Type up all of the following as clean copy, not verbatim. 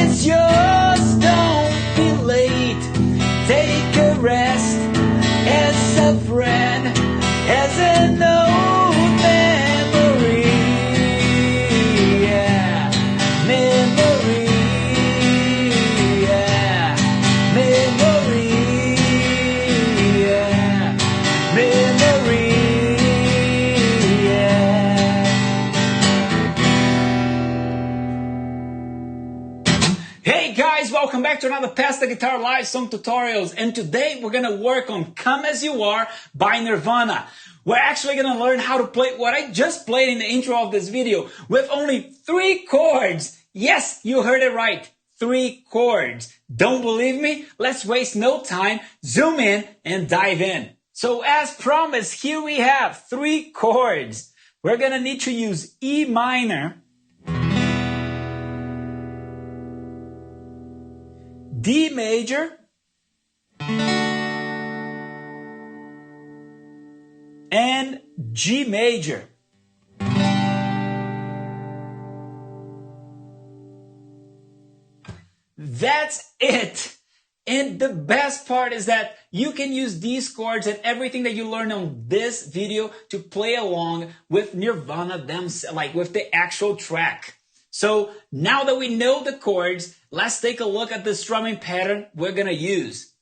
is yours, don't be late. Take a rest as a friend, as an old memory. Yeah, memory. Yeah, memory. Yeah, memory. Hey guys, welcome back to another Pass the Guitar Live Song Tutorials, and today we're gonna work on Come As You Are by Nirvana. We're actually gonna learn how to play what I just played in the intro of this video with only 3 chords. Yes, you heard it right, 3 chords. Don't believe me? Let's waste no time, zoom in and dive in. So as promised, here we have 3 chords. We're gonna need to use E minor, D major, and G major. That's it. And the best part is that you can use these chords and everything that you learn on this video to play along with Nirvana themselves, like with the actual track. So now that we know the chords, let's take a look at the strumming pattern we're gonna use.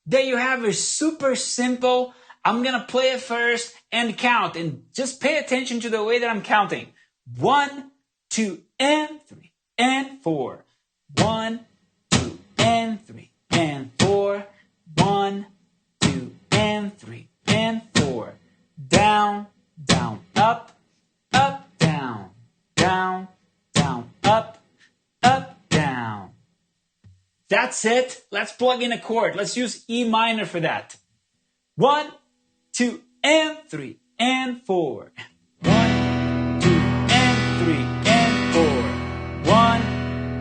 There you have it, super simple. I'm gonna play it first and count, and just pay attention to the way that I'm counting. 1, 2, and 3, and 4. 1, 2, and 3, and 4. 1, 2, and 3, and 4. Down, down, up, up, down, down, down, up, up, down. That's it. Let's plug in a chord. Let's use E minor for that. 1, 2, and 3, and 4. 1, 2, and 3, and 4. 1,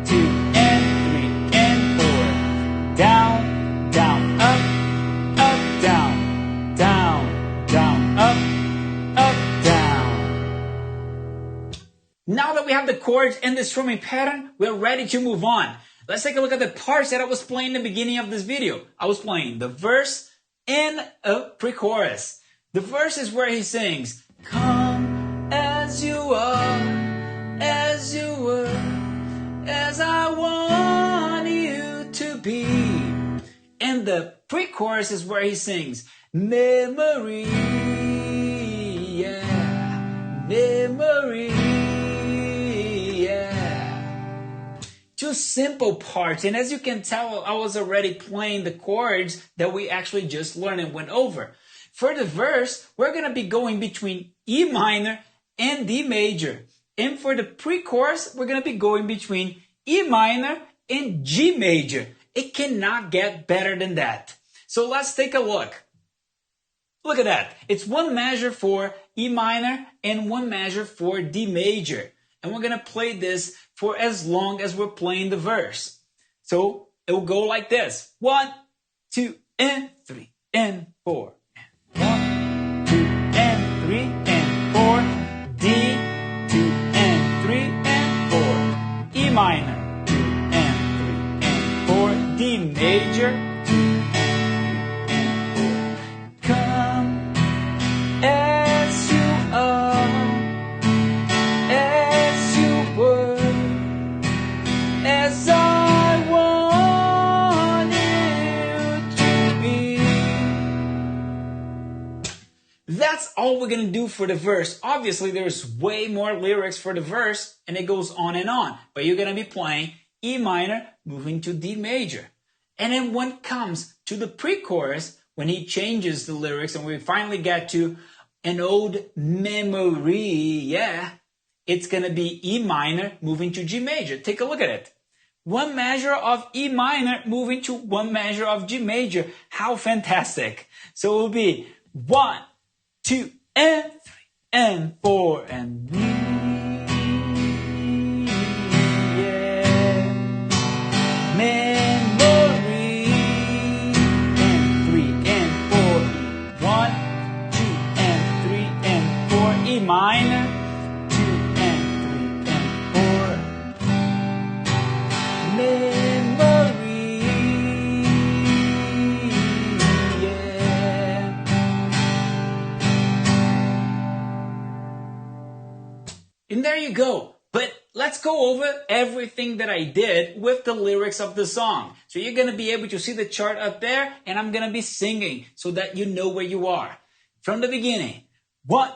2, and 3, and 4. Down, down, up, up, down, down, down, up, up, down. Now that we have the chords and the strumming pattern, we're ready to move on. Let's take a look at the parts that I was playing in the beginning of this video. I was playing the verse and a pre-chorus. The verse is where he sings, "Come as you are, as you were, as I want you to be." And the pre-chorus is where he sings, "Memory, yeah, memory, yeah." 2 simple parts, and as you can tell, I was already playing the chords that we actually just learned and went over. For the verse, we're going to be going between E minor and D major. And for the pre-chorus, we're going to be going between E minor and G major. It cannot get better than that. So let's take a look. Look at that. It's 1 measure for E minor and 1 measure for D major. And we're going to play this for as long as we're playing the verse. So it will go like this. 1, 2, and 3, and 4. 1, 2, and 3, and 4. D, 2, and 3, and 4. E minor, 2, and 3, and 4. D major, 2, and 3, and 4. Come as you are, as you were, as I want you to be. That's all we're going to do for the verse. Obviously, there's way more lyrics for the verse, and it goes on and on. But you're going to be playing E minor, moving to D major. And then when it comes to the pre-chorus, when he changes the lyrics and we finally get to an old memory, yeah, it's going to be E minor, moving to G major. Take a look at it. 1 measure of E minor, moving to 1 measure of G major. How fantastic. So it will be 1, 2, and 3, and 4, and we, yeah, memory, and 3, and 4, 1, 2, and 3, and 4, E minor, 2, and 3, and 4, go. But let's go over everything that I did with the lyrics of the song. So you're going to be able to see the chart up there, and I'm going to be singing so that you know where you are. From the beginning. 1,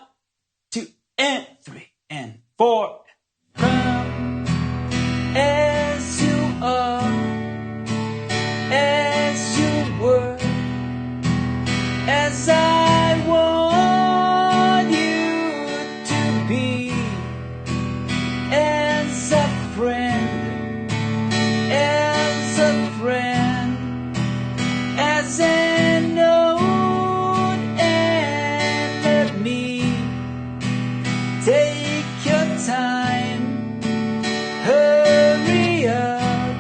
2, and 3, and 4. Come as you are, as you were, as I want you to be, as a friend, as a friend, as an old enemy. Take your time, hurry up,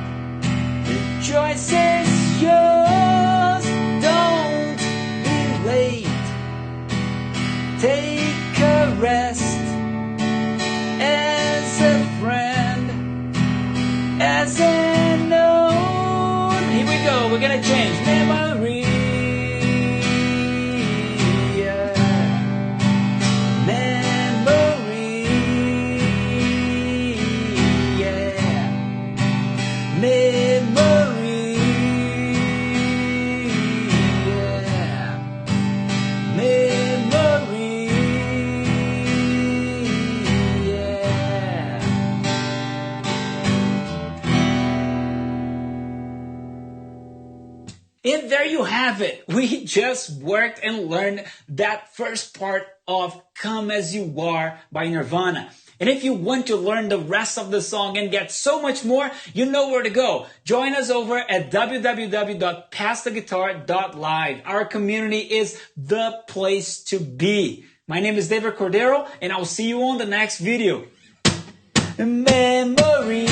the choice is yours, don't be late. Take a rest, as a friend, as an old. Here we go, we're gonna change memory. And there you have it. We just worked and learned that first part of Come As You Are by Nirvana. And if you want to learn the rest of the song and get so much more, you know where to go. Join us over at www.passtheguitar.live. Our community is the place to be. My name is David Cordero, and I'll see you on the next video. Memory.